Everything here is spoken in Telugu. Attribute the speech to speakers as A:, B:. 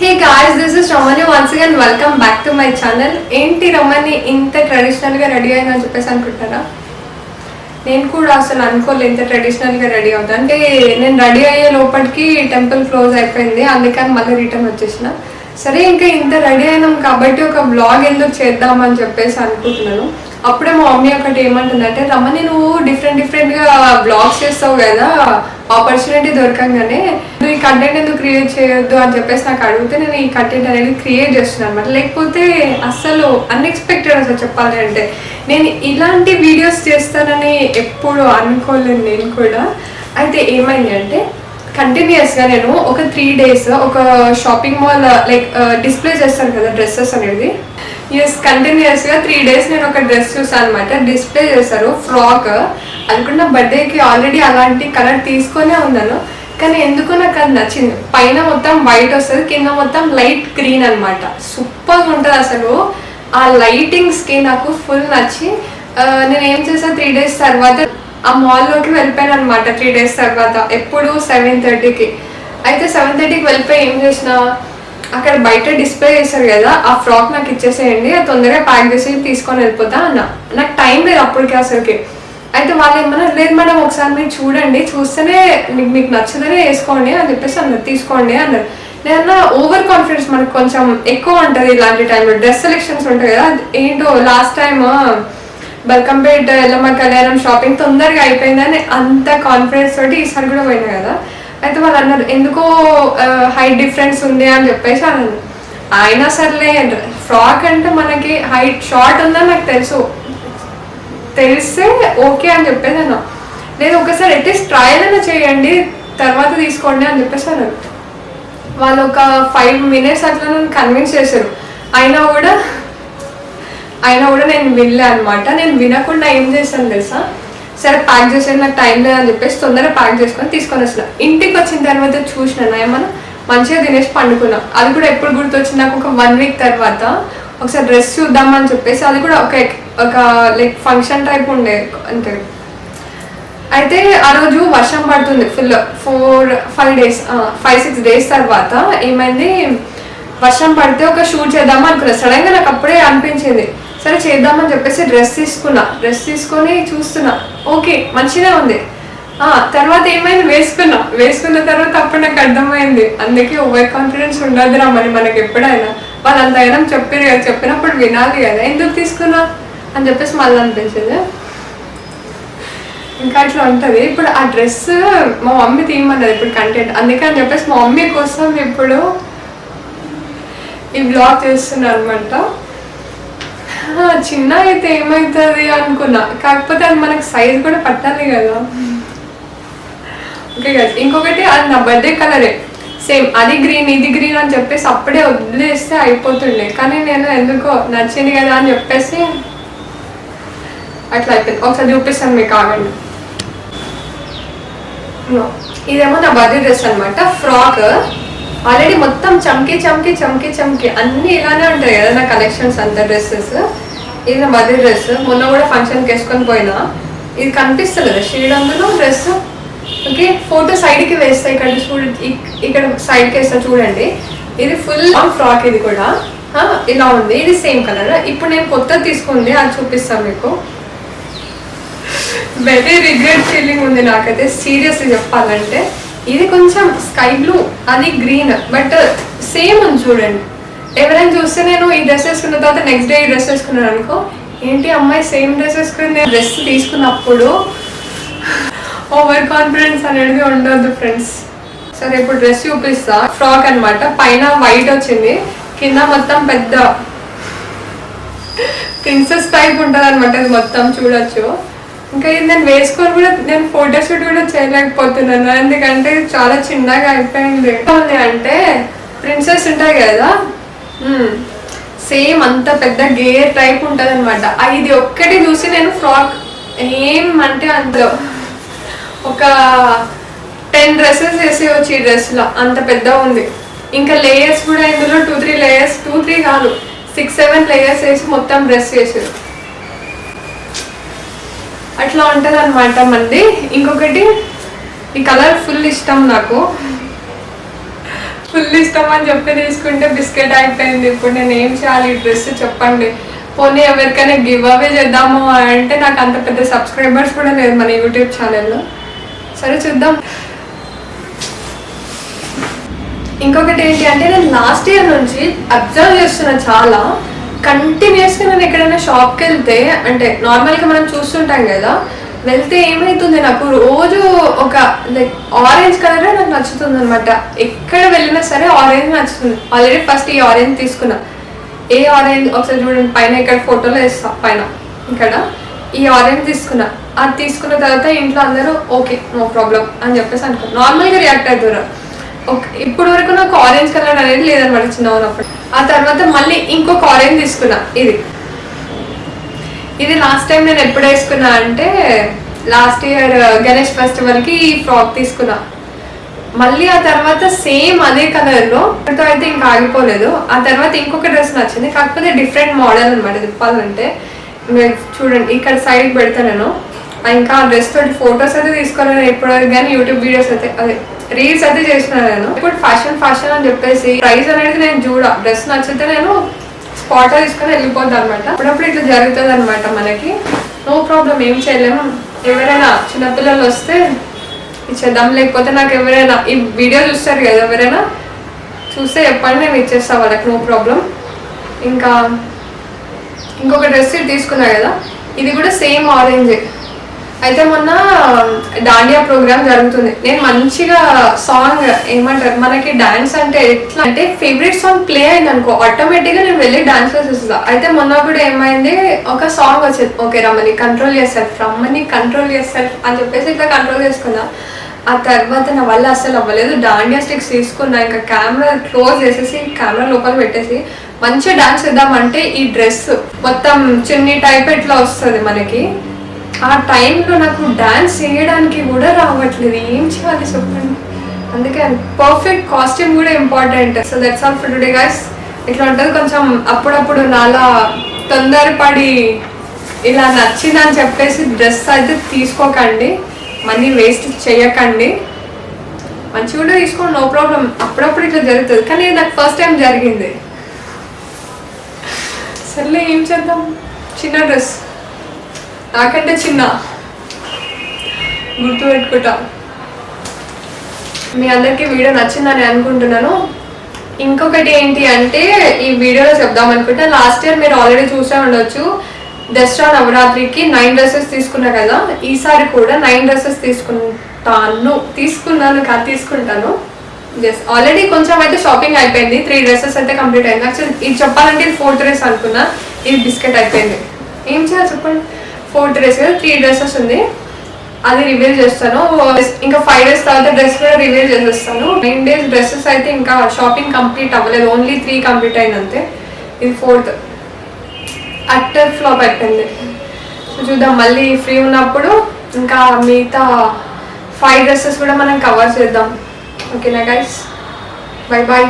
A: Hey guys, this is Ramani once again. Welcome back to my channel. ఏంటి రమణి ఇంత ట్రెడిషనల్గా రెడీ అయినా అని చెప్పేసి అనుకుంటారా? నేను కూడా అసలు అనుకోలేదు ఇంత ట్రెడిషనల్గా రెడీ అవుతా. అంటే నేను రెడీ అయ్యే లోపలికి టెంపుల్ క్లోజ్ అయిపోయింది, అందుకని మళ్ళీ రిటర్న్ వచ్చేసిన. సరే ఇంకా ఇంత రెడీ అయినాం కాబట్టి ఒక వ్లాగ్ ఎందుకు చేద్దామని చెప్పేసి అనుకుంటున్నాను. అప్పుడే మా మమ్మీ ఒకటి ఏమంటుందంటే, రమణి నువ్వు డిఫరెంట్గా బ్లాగ్స్ చేస్తావు కదా, ఆపర్చునిటీ దొరకంగానే నువ్వు ఈ కంటెంట్ ఎందుకు క్రియేట్ చేయొద్దు అని చెప్పేసి నాకు అడిగితే నేను ఈ కంటెంట్ అనేది క్రియేట్ చేస్తున్నాను అనమాట. లేకపోతే అస్సలు అన్ఎక్స్పెక్టెడ్ అసలు చెప్పాలి అంటే. నేను ఇలాంటి వీడియోస్ చేస్తానని ఎప్పుడు అనుకోలేదు నేను కూడా. అయితే ఏమైంది అంటే కంటిన్యూస్గా నేను ఒక 3 days ఒక షాపింగ్ మాల్ లైక్ డిస్ప్లే చేస్తాను కదా డ్రెస్సెస్ అనేది. కంటిన్యూస్గా 3 days నేను ఒక డ్రెస్ చూసాను అనమాట. డిస్ప్లే చేశారు ఫ్రాక్. అనుకున్న బర్త్డేకి ఆల్రెడీ అలాంటి కలర్ తీసుకొనే ఉన్నాను, కానీ ఎందుకు నాకు అది నచ్చింది. పైన మొత్తం వైట్ వస్తుంది, కింద మొత్తం లైట్ గ్రీన్ అనమాట. సూపర్గా ఉంటుంది అసలు. ఆ లైటింగ్స్కి నాకు ఫుల్ నచ్చి నేను ఏం చేసాను 3 days తర్వాత ఆ మాల్లోకి వెళ్ళిపోయాను అనమాట. 3 days తర్వాత ఎప్పుడు 7:30కి. అయితే 7:30కి వెళ్ళిపోయి ఏం చేసిన, అక్కడ బయట డిస్ప్లే చేశారు కదా, ఆ ఫ్రాక్ నాకు ఇచ్చేసేయండి, అది తొందరగా ప్యాక్ చేసి తీసుకొని వెళ్ళిపోతా అన్న. నాకు టైం లేదు అప్పటికి అసలుకి. అయితే వాళ్ళు ఏమన్నా, లేదు మేడం ఒకసారి మీరు చూడండి, చూస్తేనే మీకు నచ్చదనే వేసుకోండి అని చెప్పేసి అన్నారు. తీసుకోండి అన్నారు. నేను ఓవర్ కాన్ఫిడెన్స్ మనకు కొంచెం ఎక్కువ ఉంటుంది ఇలాంటి టైంలో. డ్రెస్ సెలెక్షన్స్ ఉంటాయి కదా, ఏంటో లాస్ట్ టైం బల్కంపేట్ ఎల్లమ్మ కళ్యాణం షాపింగ్ తొందరగా అయిపోయిందని అంత కాన్ఫిడెన్స్ తోటి ఈసారి కూడా పోయినా కదా. అయితే వాళ్ళు అన్నారు ఎందుకో హైట్ డిఫరెన్స్ ఉంది అని చెప్పేసి అన్నారు. అయినా సర్లే, ఫ్రాక్ అంటే మనకి హైట్ షార్ట్ ఉందని నాకు తెలిస్తే ఓకే అని చెప్పేసి అన్నా. లేదు ఒకసారి అట్లీస్ట్ ట్రయల్ అయినా చేయండి, తర్వాత తీసుకోండి అని చెప్పేసి అన్నారు. వాళ్ళు ఒక 5 minutes అట్లా నన్ను కన్విన్స్ చేశారు. అయినా కూడా నేను వినలే అనమాట. నేను వినకుండా ఏం చేశాను తెలుసా, సరే ప్యాక్ చేసేది నాకు టైం లేదని చెప్పేసి తొందరగా ప్యాక్ చేసుకొని తీసుకొని వస్తున్నా. ఇంటికి వచ్చిన తర్వాత చూసినా ఏమన్నా మంచిగా తినేసి పండుకున్నా. అది కూడా ఎప్పుడు గుర్తొచ్చింది నాకు, ఒక 1 week తర్వాత ఒకసారి డ్రెస్ చూద్దామని చెప్పేసి. అది కూడా ఒక లైక్ ఫంక్షన్ టైప్ ఉండే అంతే. అయితే ఆ రోజు వర్షం పడుతుంది ఫుల్. 5-6 days తర్వాత ఏమైంది, వర్షం పడితే ఒక షూట్ చేద్దామని అనుకున్నా. సడన్గా నాకు అప్పుడే అనిపించింది, సరే చేద్దామని చెప్పేసి డ్రెస్ తీసుకొని చూస్తున్నా. ఓకే మంచిగా ఉంది. తర్వాత ఏమైంది, వేసుకున్న తర్వాత అప్పుడు నాకు అర్థమైంది. అందుకే ఓవర్ కాన్ఫిడెన్స్ ఉండదురా మనకి ఎప్పుడైనా. వాళ్ళు అంతైనా చెప్పారు కదా, చెప్పినప్పుడు వినాలి కదా, ఎందుకు తీసుకున్నా అని చెప్పేసి మళ్ళీ అనిపించింది. ఇంకా అట్లా ఉంటుంది. ఇప్పుడు ఆ డ్రెస్ మా మమ్మీ తీయమన్నది ఇప్పుడు కంటెంట్, అందుకని చెప్పేసి మా మమ్మీ కోసం ఇప్పుడు ఈ బ్లాగ్ చేస్తున్నా అనమాట. చిన్న అయితే ఏమవుతుంది అనుకున్నా, కాకపోతే అది మనకు సైజ్ కూడా పట్టాలి కదా. ఓకే కదా. ఇంకొకటి అది నా బర్త్డే కలరే సేమ్, అది గ్రీన్ ఇది గ్రీన్ అని చెప్పేసి అప్పుడే వదిలేస్తే అయిపోతుండే, కానీ నేను ఎందుకో నచ్చింది కదా అని చెప్పేసి అట్లా అయిపోయింది. ఒకసారి చూపిస్తాను మీకు, ఆగండి. ఇదేమో నా బర్త్డే డ్రెస్ అనమాట, ఫ్రాక్. ఆల్రెడీ మొత్తం చమ్కి అన్ని ఇలానే ఉంటాయి కదా నా కలెక్షన్స్ అంతా డ్రెస్సెస్. ఇది నా బర్త్డే డ్రెస్, మొన్న కూడా ఫంక్షన్కి వేసుకొని పోయినా. ఇది కనిపిస్తుంది కదా షేడ్ అందులో డ్రెస్. ఓకే, ఫోటో సైడ్కి వేస్తా, ఇక్కడ సైడ్కి వేస్తా చూడండి. ఇది ఫుల్ ఫ్రాక్, ఇది కూడా ఇలా ఉంది. ఇది సేమ్ కలర్. ఇప్పుడు నేను కొత్తది తీసుకుంది, అది చూపిస్తాను మీకు. వెరీ రిగ్రెట్ ఫీలింగ్ ఉంది నాకైతే సీరియస్లీ చెప్పాలంటే. ఇది కొంచెం స్కై బ్లూ, అది గ్రీన్, బట్ సేమ్ ఉంది చూడండి. ఎవరైనా చూస్తే నేను ఈ డ్రెస్ వేసుకున్న తర్వాత నెక్స్ట్ డే ఈ డ్రెస్ వేసుకున్నాను అనుకో, ఏంటి అమ్మాయి సేమ్ డ్రెస్ వేసుకుని. నేను డ్రెస్ తీసుకున్నప్పుడు ఓవర్ కాన్ఫిడెన్స్ అనేది ఉండదు ఫ్రెండ్స్. సరే ఇప్పుడు డ్రెస్ చూపిస్తా. ఫ్రాక్ అనమాట, పైన వైట్ వచ్చింది, కింద మొత్తం పెద్ద ప్రిన్సెస్ టైప్ ఉంటుంది అనమాట. ఇది మొత్తం చూడొచ్చు. ఇంకా ఇది నేను వేసుకొని కూడా నేను ఫోటోషూట్ కూడా చేయలేకపోతున్నాను, ఎందుకంటే చాలా చిన్నగా అయిపోయింది. అంటే ప్రిన్సెస్ ఉంటాయి కదా, సేమ్ అంత పెద్ద గేర్ టైప్ ఉంటుంది అనమాట. ఇది ఒక్కటి చూసి నేను ఫ్రాక్ ఏమంటే అందులో ఒక 10 dresses వేసేయచ్చు ఈ డ్రెస్లో, అంత పెద్ద ఉంది. ఇంకా లేయర్స్ కూడా ఇందులో 2-3 లేయర్స్, 2-3 కాదు 6-7 లేయర్స్ వేసి మొత్తం డ్రెస్ వేసారు. అట్లా ఉంటుంది అనమాట మంది. ఇంకొకటి ఈ కలర్ ఫుల్ ఇష్టం నాకు. ఫుల్ ఇష్టం అని చెప్పి తీసుకుంటే బిస్కెట్ అయిపోయింది. ఇప్పుడు నేను ఏం చేయాలి ఈ డ్రెస్ చెప్పండి. పోనీ ఎవరికైనా గివ్ అవే చేద్దాము అంటే నాకు అంత పెద్ద సబ్స్క్రైబర్స్ కూడా లేదు మన యూట్యూబ్ ఛానల్లో. సరే చూద్దాం. ఇంకొకటి ఏంటి అంటే నేను లాస్ట్ ఇయర్ నుంచి అబ్జర్వ్ చేస్తున్నా, చాలా కంటిన్యూస్గా నేను ఎక్కడైనా షాప్కి వెళ్తే, అంటే నార్మల్గా మనం చూస్తుంటాం కదా, వెళ్తే ఏమవుతుంది నాకు రోజు ఒక లైక్ ఆరెంజ్ కలరే నాకు నచ్చుతుంది అనమాట. ఎక్కడ వెళ్ళినా సరే ఆరెంజ్ నచ్చుతుంది. ఆల్రెడీ ఫస్ట్ ఈ ఆరెంజ్ తీసుకున్నా. ఏ ఆరెంజ్ ఒకసారి చూడండి, పైన ఇక్కడ ఫోటోలో వేస్తా, పైన ఇక్కడ ఈ ఆరెంజ్ తీసుకున్నా. అది తీసుకున్న తర్వాత ఇంట్లో అందరూ ఓకే నో ప్రాబ్లం అని చెప్పేసి అనుకున్నా, నార్మల్గా రియాక్ట్ అవుతారు. ఓకే, ఇప్పుడు వరకు నాకు ఆరెంజ్ కలర్ అనేది లేదనమాట చిన్న ఉన్నప్పుడు. ఆ తర్వాత మళ్ళీ ఇంకొక ఆరెంజ్ తీసుకున్నా. ఇది లాస్ట్ టైం నేను ఎప్పుడు వేసుకున్నా అంటే లాస్ట్ ఇయర్ గణేష్ ఫెస్టివల్కి ఈ ఫ్రాక్ తీసుకున్నా. మళ్ళీ ఆ తర్వాత సేమ్ అదే కలర్లో అయితే ఇంకా ఆగిపోలేదు. ఆ తర్వాత ఇంకొక డ్రెస్ నచ్చింది, కాకపోతే డిఫరెంట్ మోడల్ అనమాట చెప్పాలంటే. మీరు చూడండి ఇక్కడ సైడ్కి పెడతా నేను. ఇంకా ఆ డ్రెస్ తోటి ఫొటోస్ అయితే తీసుకోలేదు ఎప్పటివరకు, కానీ యూట్యూబ్ వీడియోస్ అయితే అదే రీల్స్ అయితే చేసిన నేను. ఇప్పుడు ఫ్యాషన్ అని చెప్పేసి ప్రైస్ అనేది నేను డ్రెస్ నచ్చితే నేను స్పాట్ తీసుకొని వెళ్ళిపోద్ది అనమాట. అప్పుడప్పుడు ఇట్లా జరుగుతుంది అనమాట మనకి. నో ప్రాబ్లం, ఏం చేయలేము. ఎవరైనా చిన్నపిల్లలు వస్తే ఇచ్చేద్దాం, లేకపోతే నాకు ఎవరైనా ఈ వీడియో చూస్తారు కదా, ఎవరైనా చూస్తే చెప్పండి, నేను ఇచ్చేస్తా వాళ్ళకి, నో ప్రాబ్లం. ఇంకా ఇంకొక డ్రెస్ తీసుకున్నా కదా, ఇది కూడా సేమ్ ఆరెంజ్. అయితే మొన్న డాండియా ప్రోగ్రామ్ జరుగుతుంది. నేను మంచిగా సాంగ్ ఏమంటారు, మనకి డాన్స్ అంటే ఎట్లా అంటే ఫేవరెట్ సాంగ్ ప్లే అయింది అనుకో, ఆటోమేటిక్గా నేను వెళ్ళి డాన్స్ వేసేస్తా. అయితే మొన్న కూడా ఏమైంది, ఒక సాంగ్ వచ్చేది, ఓకే రమ్మని కంట్రోల్ చేస్తారు అని చెప్పేసి ఇట్లా కంట్రోల్ చేసుకున్నా. ఆ తర్వాత నా వల్ల అస్సలు అవ్వలేదు. డాండియా స్టిక్స్ తీసుకున్నా, ఇంకా కెమెరా క్లోజ్ చేసేసి కెమెరా లోపల పెట్టేసి మంచిగా డాన్స్ చేద్దామంటే ఈ డ్రెస్ మొత్తం చున్నీ టైప్ ఎట్లా వస్తుంది మనకి, ఆ టైంలో నాకు డాన్స్ చేయడానికి కూడా రావట్లేదు. ఏం చేయాలి చెప్పండి. అందుకే పర్ఫెక్ట్ కాస్ట్యూమ్ కూడా important. So that's all for today guys. ఇట్లా ఉంటుంది కొంచెం అప్పుడప్పుడు నాలా తొందరపడి ఇలా నచ్చిందని చెప్పేసి డ్రెస్ అయితే తీసుకోకండి, మనీ వేస్ట్ చేయకండి. మంచి కూడా తీసుకోండి, నో ప్రాబ్లం. అప్పుడప్పుడు ఇట్లా జరుగుతుంది, కానీ నాకు ఫస్ట్ టైం జరిగింది. సర్లే ఏం చేద్దాం, చిన్న డ్రెస్, నాకంటే చిన్న, గుర్తు పెట్టుకుంటా. మీ అందరికీ వీడియో నచ్చిందని అనుకుంటున్నాను. ఇంకొకటి ఏంటి అంటే ఈ వీడియోలో చెప్దాం అనుకుంటా, లాస్ట్ ఇయర్ మీరు ఆల్రెడీ చూసే ఉండొచ్చు, దసరా నవరాత్రికి 9 డ్రెస్సెస్ తీసుకున్నా కదా. ఈసారి కూడా 9 డ్రెస్సెస్ తీసుకుంటాను. జస్ట్ ఆల్రెడీ కొంచెం అయితే షాపింగ్ అయిపోయింది. 3 డ్రెస్సెస్ అయితే కంప్లీట్ అయింది. యాక్చువల్లీ ఇది చెప్పాలంటే ఇది 4th డ్రెస్ అనుకున్నా, ఇది బిస్కెట్ అయిపోయింది. ఏం చేయాలి చెప్పండి. 4th డ్రెస్ కదా, 3 డ్రెస్సెస్ ఉంది, అది రివీల్ చేస్తాను. ఇంకా 5 డేస్ తర్వాత డ్రెస్ కూడా రివీల్ చేసేస్తాను. 9 డేస్ డ్రెస్సెస్ అయితే ఇంకా షాపింగ్ కంప్లీట్ అవ్వలేదు, ఓన్లీ 3 కంప్లీట్ అయిందంతే. ఇది 4th, అట్టర్ ఫ్లాప్ అయిపోయింది. సో చూద్దాం, మళ్ళీ ఫ్రీ ఉన్నప్పుడు ఇంకా మిగతా 5 డ్రెస్సెస్ కూడా మనం కవర్ చేద్దాం. ఓకేనా గైస్, బై బాయ్.